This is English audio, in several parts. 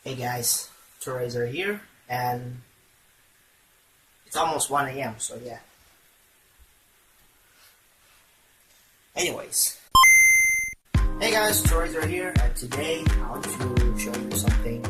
Hey guys, Torazer here, and it's almost 1 a.m. so yeah. Anyways, hey guys, Torazer here, and today I want to show you something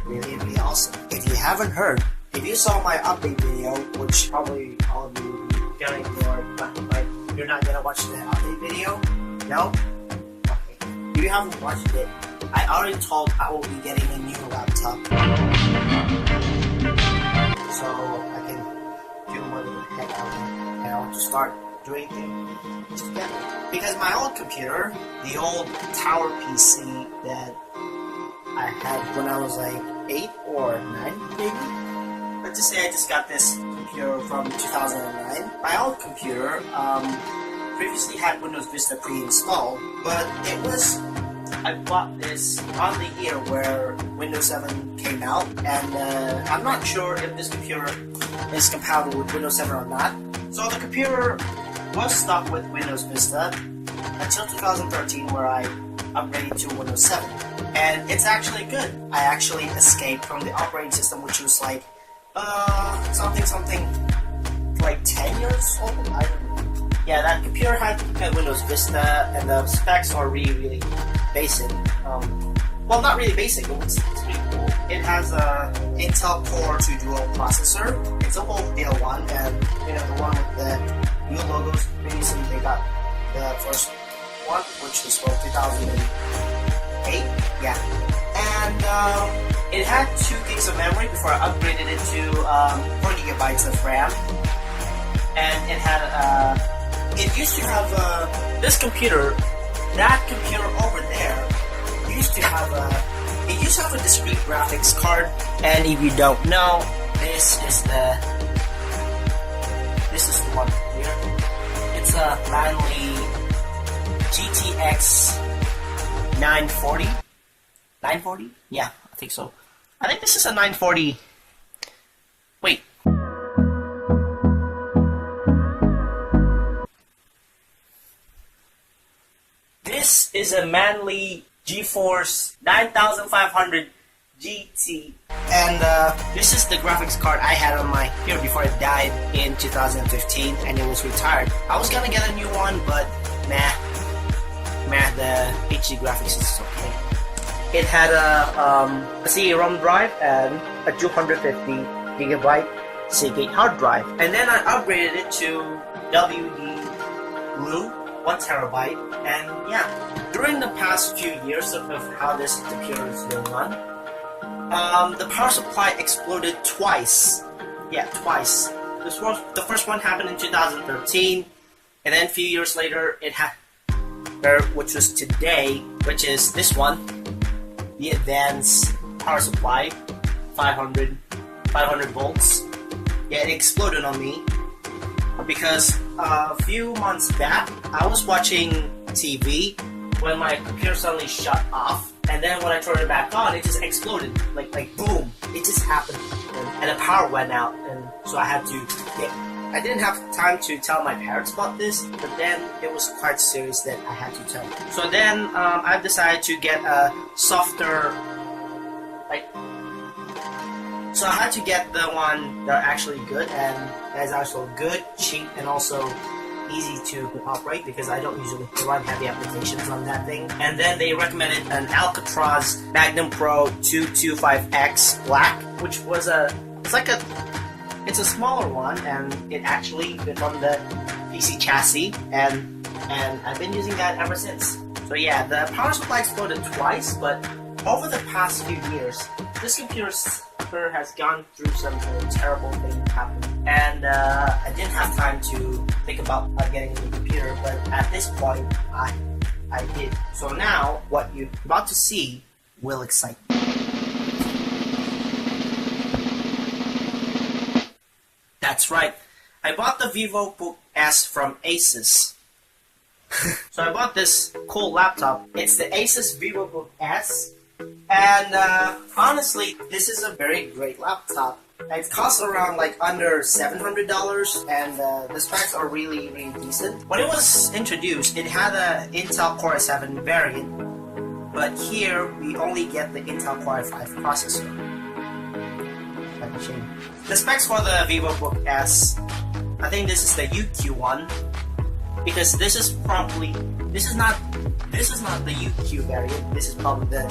really awesome. If you haven't heard, if you saw my update video, which probably all of you will be gonna ignore, but you're not gonna watch the update video, no? Okay. If you haven't watched it, I already told I will be getting a new laptop, so I can do whatever the heck I want, and I want to start doing things together. Because my old computer, the old tower PC that I had when I was like 8 or 9 maybe. Let's just say I just got this computer from 2009. My old computer previously had Windows Vista pre-installed, but it was, I bought this on the year where Windows 7 came out, and I'm not sure if this computer is compatible with Windows 7 or not. So the computer was stuck with Windows Vista until 2013, where I upgraded to Windows 7. And it's actually good. I actually escaped from the operating system, which was like, something like 10 years old? I don't know. Yeah, that computer had Windows Vista, and the specs are really basic. Well, not really basic, it's pretty cool. It has a Intel Core 2 Duo processor. It's a Volt L1, and the one with the new logos. Previously, they got the first one, which was from 2008. Yeah, and it had 2 gigs of memory before I upgraded it to 4 gigabytes of RAM, and it had it used to have this computer. That computer over there used to have a discrete graphics card, and if you don't know, this is the one here. It's a Manly GTX 940. 940? Yeah, I think so. I think this is a 940. Wait. This is a Manly GeForce 9500 GT, and this is the graphics card I had on my here before it died in 2015, and it was retired. I was gonna get a new one, but the HD graphics is okay. It had a CD-ROM drive and a 250 gigabyte Seagate hard drive, and then I upgraded it to WOOOOO 1 terabyte, and yeah, during the past few years of how this computer is going on, the power supply exploded twice. Yeah, twice. The first one happened in 2013, and then a few years later, which was today, which is this one, the advanced power supply, 500 volts. Yeah, it exploded on me. Because a few months back, I was watching TV when my computer suddenly shut off, and then when I turned it back on, it just exploded, like boom, it just happened, and the power went out, and so I had to, I didn't have time to tell my parents about this, but then it was quite serious that I had to tell them. So then I've decided to get a softer, so I had to get the one that are actually good, and that is also good, cheap, and also easy to operate, because I don't usually run heavy applications on that thing. And then they recommended an Alcatraz Magnum Pro 225X Black, which was it's a smaller one, and it actually fit on the PC chassis, and I've been using that ever since. So yeah, the power supply exploded twice, but over the past few years, this computer has gone through some terrible things happen, and I didn't have time to think about getting a new computer, but at this point I did. So now what you're about to see will excite you. That's right, I bought the Vivobook S from Asus. So I bought this cool laptop. It's the Asus Vivobook S. And honestly, this is a very great laptop. It costs around under $700, and the specs are really decent. When it was introduced, it had an Intel Core i7 variant, but here we only get the Intel Core i5 processor. The specs for the Vivobook S, I think this is the UQ one, because this is not the UQ variant. This is probably the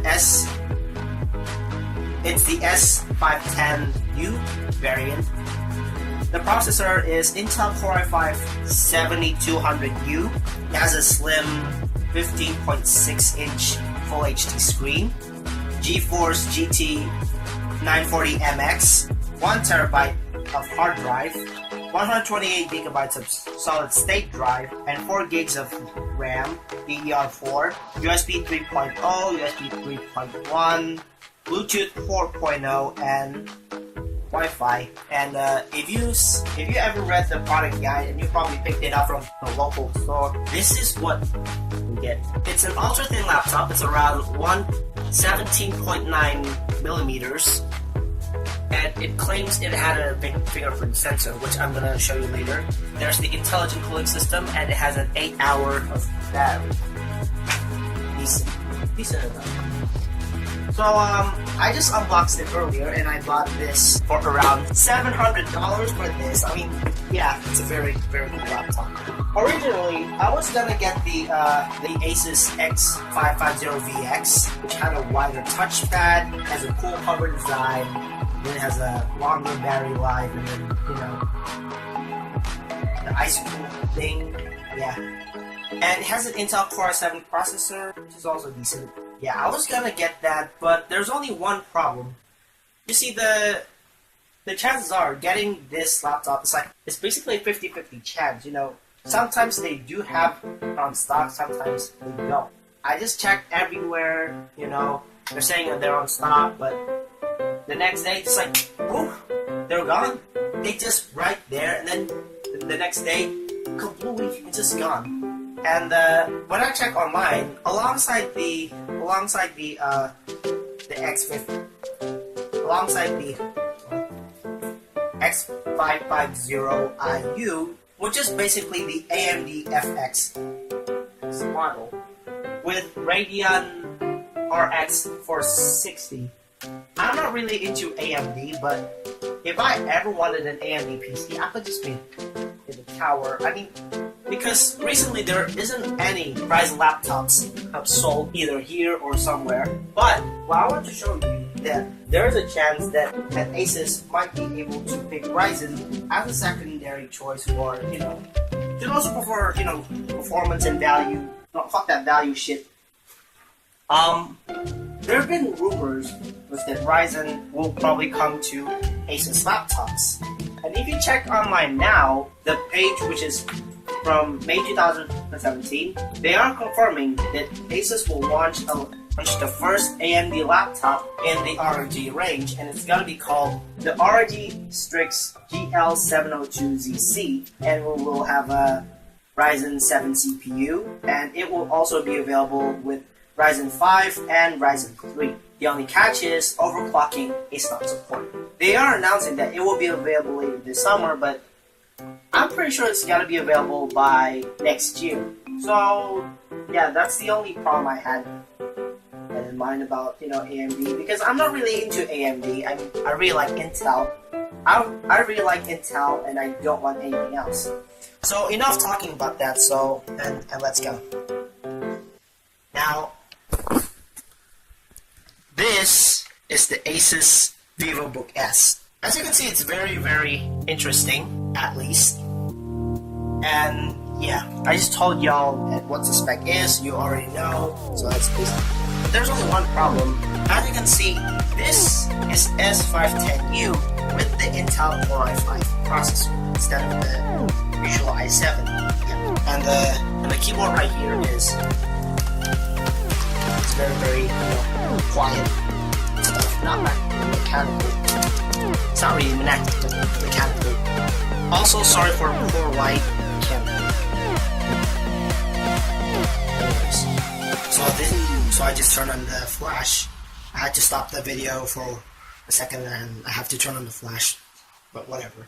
S. It's the S510U variant. The processor is Intel Core i5 7200U. It has a slim 15.6-inch Full HD screen, GeForce GT 940MX, 1TB of hard drive, 128GB of solid-state drive, and 4 gigs of RAM, DDR4, USB 3.0, USB 3.1, Bluetooth 4.0, and Wi-Fi. And if you ever read the product guide and you probably picked it up from the local store, this is what you get. It's an ultra thin laptop. It's around 17.9 millimeters, and it claims it had a big fingerprint sensor, which I'm gonna show you later. There's the intelligent cooling system, and it has an 8-hour of battery. Decent enough. So I just unboxed it earlier, and I bought this for around $700 for this. I mean, yeah, it's a very, very good laptop. Originally, I was gonna get the Asus X550VX, which had a wider touchpad, has a cool cover design, then it has a longer battery life, and then the ice cool thing, yeah. And it has an Intel Core i7 processor, which is also decent. Yeah, I was gonna get that, but there's only one problem. You see, the chances are getting this laptop is it's basically a 50-50 chance, you know. Sometimes they do have it on stock, sometimes they don't. I just checked everywhere, you know, they're saying that they're on stock, but the next day it's like, oh, they're gone. They just right there, and then the next day, completely, it's just gone. And when I check online, alongside the X550IU, which is basically the AMD FX model with Radeon RX 460. I'm not really into AMD, but if I ever wanted an AMD PC, I could just be in the tower. I mean, because recently there isn't any Ryzen laptops sold either here or somewhere. But I want to show you that there is a chance that Asus might be able to pick Ryzen as a secondary choice for, you know, they also prefer, you know, performance and value. No, fuck that value shit. There have been rumors that Ryzen will probably come to Asus laptops. And if you check online now, the page, which is from May 2017, they are confirming that Asus will launch the first AMD laptop in the ROG range, and it's gonna be called the ROG Strix GL702ZC, and we will have a Ryzen 7 CPU, and it will also be available with Ryzen 5 and Ryzen 3. The only catch is overclocking is not supported. They are announcing that it will be available later this summer, but I'm pretty sure it's gonna be available by next year. So yeah, that's the only problem I had in mind about, you know, AMD, because I'm not really into AMD. I mean, I really like Intel. I really like Intel, and I don't want anything else. So enough talking about that. So and let's go. Now, this is the Asus Vivobook S. As you can see, it's very, very interesting, at least. And yeah, I just told y'all what the spec is. You already know, so that's basically. But there's only one problem. As you can see, this is S510U with the Intel Core i5 processor instead of the usual i7. Yeah. And the keyboard right here is it's very, very, you know, quiet stuff, not mechanical. It's not really mechanical. Also, sorry for poor white camera. Anyways, so I just turned on the flash. I had to stop the video for a second, and I have to turn on the flash. But whatever.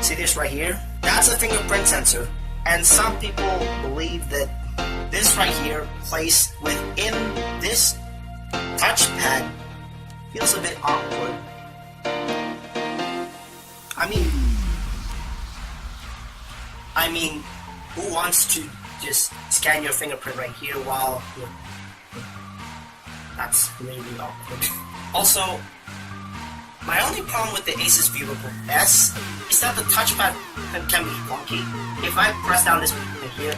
See this right here? That's a fingerprint sensor. And some people believe that this right here placed within this touchpad feels a bit awkward. I mean, who wants to just scan your fingerprint right here while you're... That's really awkward. Also, my only problem with the Asus Vivobook S is that the touchpad can be funky. If I press down this right here,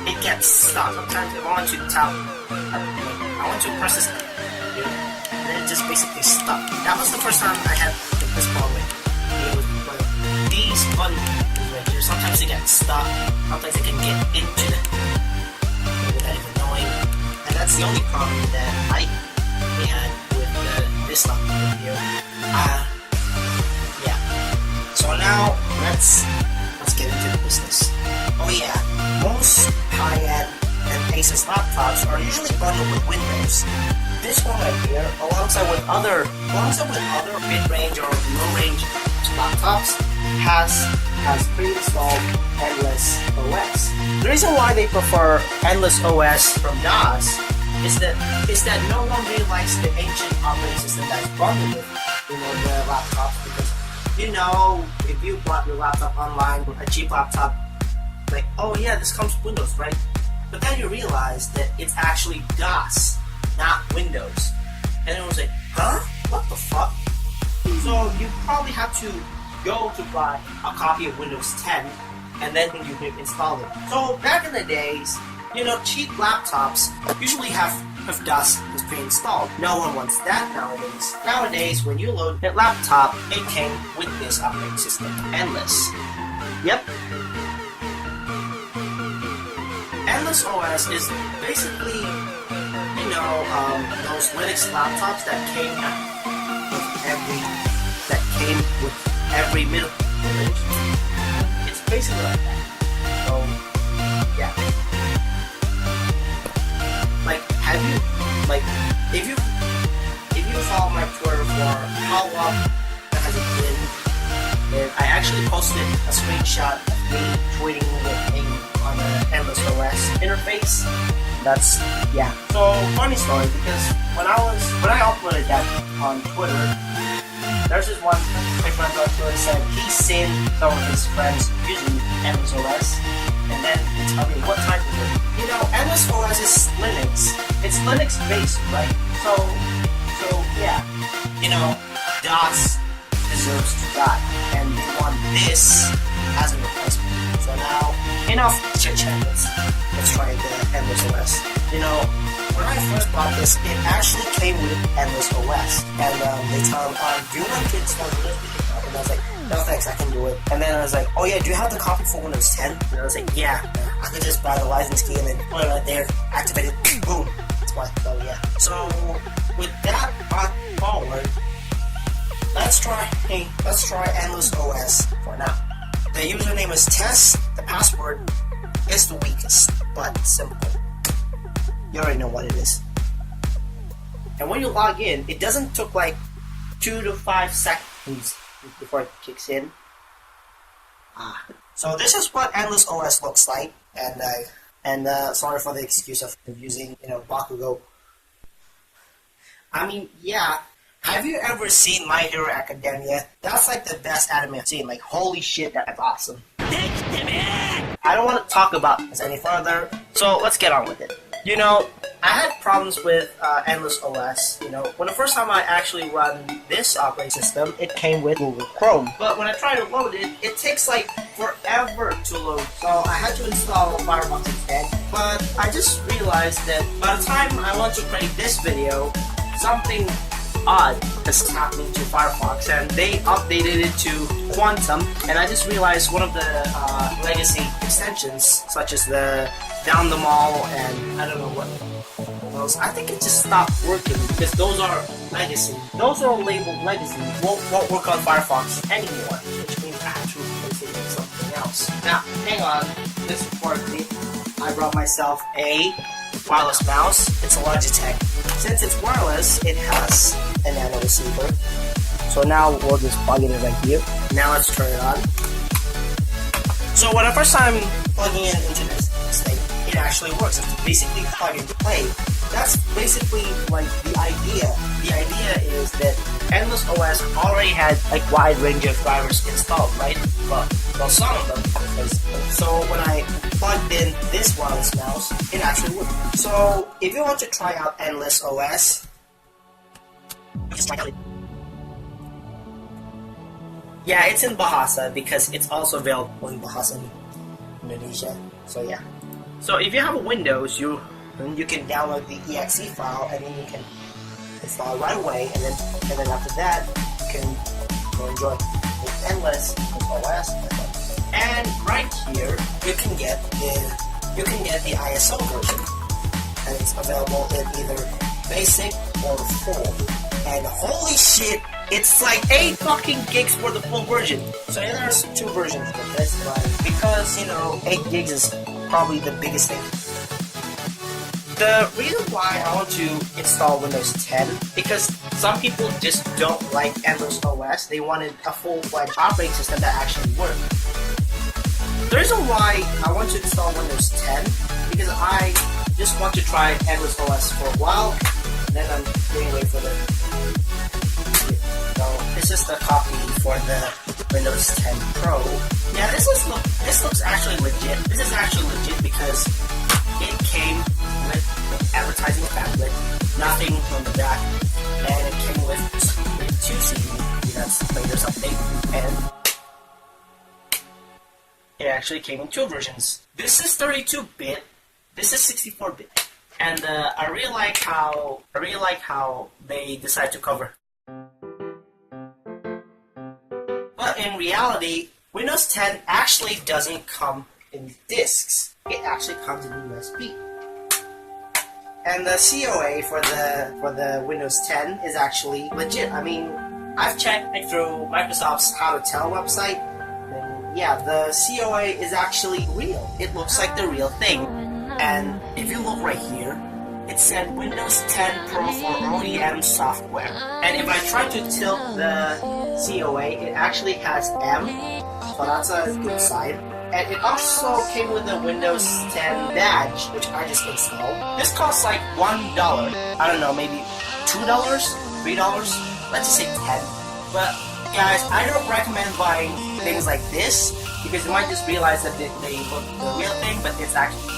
it gets stuck. Sometimes if I want to tap, I want to press this here, and then it just basically stuck. That was the first time I had this problem. These buttons right here, sometimes they get stuck, sometimes they can get into the without even knowing, and that's the only problem that I had with this stuff right here. Yeah. So now let's get into the business. Oh yeah, most high-end and Asus laptops are usually bundled with Windows. This one right here, alongside with other mid-range or low-range laptops, has pre-installed Endless OS. The reason why they prefer Endless OS from DOS is that no one really likes the ancient operating system that's bundled with the laptops, because if you bought your laptop online, a cheap laptop, like, oh yeah, this comes with Windows, right? But then you realize that it's actually DOS, not Windows. And it was like, huh? What the fuck? So you probably have to go to buy a copy of Windows 10 and then you can install it. So back in the days, cheap laptops usually have DOS pre-installed. No one wants that nowadays. Nowadays, when you load a laptop, it came with this operating system, Endless. Yep. Endless OS is basically, those Linux laptops that came with every middle range. It's basically like that. So, yeah. If you follow my Twitter for how long has it been, then I actually posted a screenshot of me tweeting on the Endless OS interface. That's, yeah. So, funny story, because when I uploaded that on Twitter, there's this one my friend on Twitter said he's seen some of his friends using Endless OS, and then tell me what type of it. Endless OS is Linux. It's Linux based, right? So yeah. DOS deserves to die, and they want this as a replacement. So now, enough chit-chat. Let's try the Endless OS. When I first bought this, it actually came with Endless OS, and they tell me, do you want to install Windows? And I was like, no thanks, I can do it. And then I was like, oh yeah, do you have the copy for Windows 10? And I was like, yeah, I could just buy the license key and then put it right there, activate it, boom. That's why. So yeah. So with that forward, let's try Endless OS for now. The username is Tess. The password is the weakest, but simple. You already know what it is. And when you log in, it doesn't take like 2 to 5 seconds before it kicks in. So this is what Endless OS looks like, and sorry for the excuse of using Bakugo. Yeah. Have you ever seen My Hero Academia? That's like the best anime I've seen. Like, holy shit, that's awesome. I don't want to talk about this any further, so let's get on with it. I had problems with Endless OS. When the first time I actually run this operating system, it came with Google Chrome. But when I try to load it, it takes like forever to load. So I had to install Firefox instead. But I just realized that by the time I want to create this video, something odd is happening to Firefox, and they updated it to Quantum, and I just realized one of the legacy extensions, such as the Down the Mall and I don't know what else, I think it just stopped working because those are legacy. Those are labeled legacy, won't work on Firefox anymore, which means I have to replace it with something else. Now, hang on, this is important. I brought myself a wireless mouse. It's a Logitech. Since it's wireless, it has a nano receiver. So now we'll just plug it in right here. Now let's turn it on. So So when I first time plugging in into this thing, it actually works. It's basically plug and play. That's basically like the idea. The idea is that Endless OS already had like wide range of drivers installed, right? Well, some of them. So when I plugged in this wireless mouse, it actually worked. So if you want to try out Endless OS, just try it out. Yeah, it's in Bahasa because it's also available in Bahasa Indonesia. So yeah. So if you have a Windows, you can download the exe file and then you can install it right away, and then after that you can go enjoy with Endless OS. And right here you can get the ISO version, and it's available in either basic or full. And holy shit, it's like 8 fucking gigs for the full version. So yeah, there's 2 versions of this, but because, you know, 8 gigs is probably the biggest thing. The reason why I want to install Windows 10, because some people just don't like Endless OS. They wanted a full-fledged operating system that actually worked. The reason why I want to install Windows 10, because I just want to try Endless OS for a while, and then I'm getting ready for the... So this is the copy for the Windows 10 Pro. Yeah, this looks actually legit. This is actually legit because it came with advertising pamphlet, nothing on the back, and it came with 2 CDs. That's latest update, and it actually came in 2 versions. This is 32-bit. This is 64-bit, and I really like how they decide to cover. But in reality, Windows 10 actually doesn't come in discs. It actually comes in USB. And the COA for the Windows 10 is actually legit. I mean, I've checked through Microsoft's How to Tell website, and yeah, the COA is actually real. It looks like the real thing. And if you look right here, it said Windows 10 Pro for OEM software. And if I try to tilt the COA, it actually has M, so that's a good sign. And it also came with a Windows 10 badge, which I just installed. This costs like $1. I don't know, maybe $2, $3, let's just say 10. But guys, I don't recommend buying things like this, because you might just realize that they look the real thing, but it's actually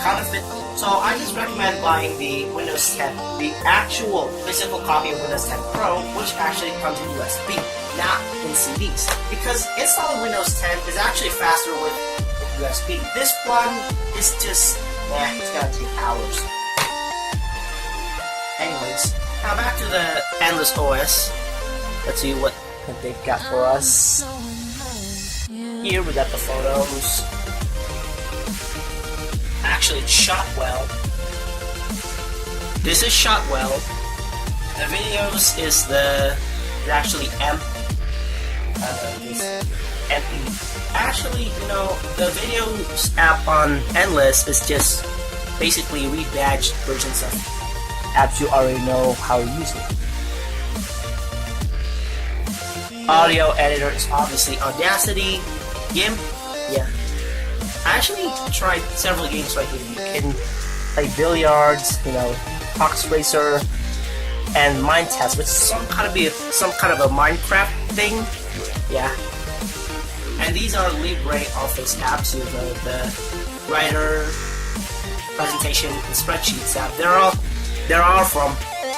counterfeit. So I just recommend buying the Windows 10, the actual physical copy of Windows 10 Pro, which actually comes in USB, not in CDs. Because installing Windows 10 is actually faster with USB. This one is just, it's gonna take hours. Anyways, now back to the Endless OS. Let's see what they've got for us. Here we got the photos. Actually, it's shot well. This is shot well. The videos is actually MP. Actually, you know, the videos app on Endless is just basically rebadged versions of apps you already know how to use it. Audio editor is obviously Audacity, GIMP, yeah. I actually tried several games right here. You can play billiards, you know, Fox Racer, and Mind Test, which is some kind of a Minecraft thing. Yeah. And these are LibreOffice apps. You know, the writer, presentation, and spreadsheets app. They're all from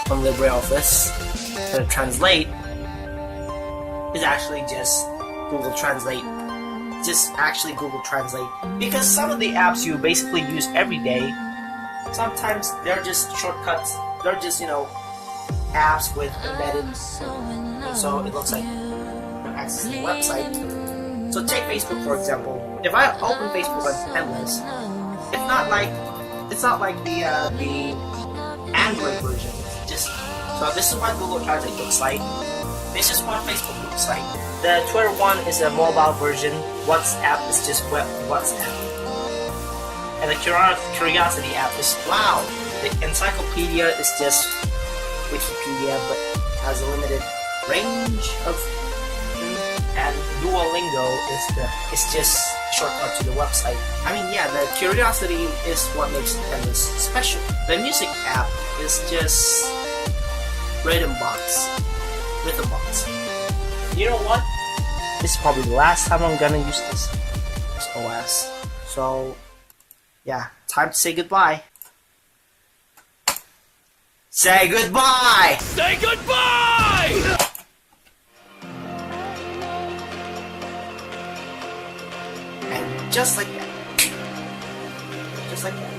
LibreOffice. The translate is actually just Google Translate. Just actually Google Translate, because some of the apps you basically use every day, sometimes they're just shortcuts. They're just, you know, apps with embedded, so it looks like you're accessing the website. So take Facebook for example. If I open Facebook on Endless, it's not like the Android version. It's just, so this is what Google Translate looks like. This is what Facebook looks like. The Twitter one is a mobile version. WhatsApp is just WhatsApp. And the Curiosity app is, wow. The Encyclopedia is just Wikipedia, but has a limited range of and Duolingo is just shortcut to the website. I mean, yeah, the curiosity is what makes Nintendo special. The music app is just rhythm box. You know what? This is probably the last time I'm gonna use this OS. So, yeah, time to say goodbye. Say goodbye! Say goodbye! And just like that. Just like that.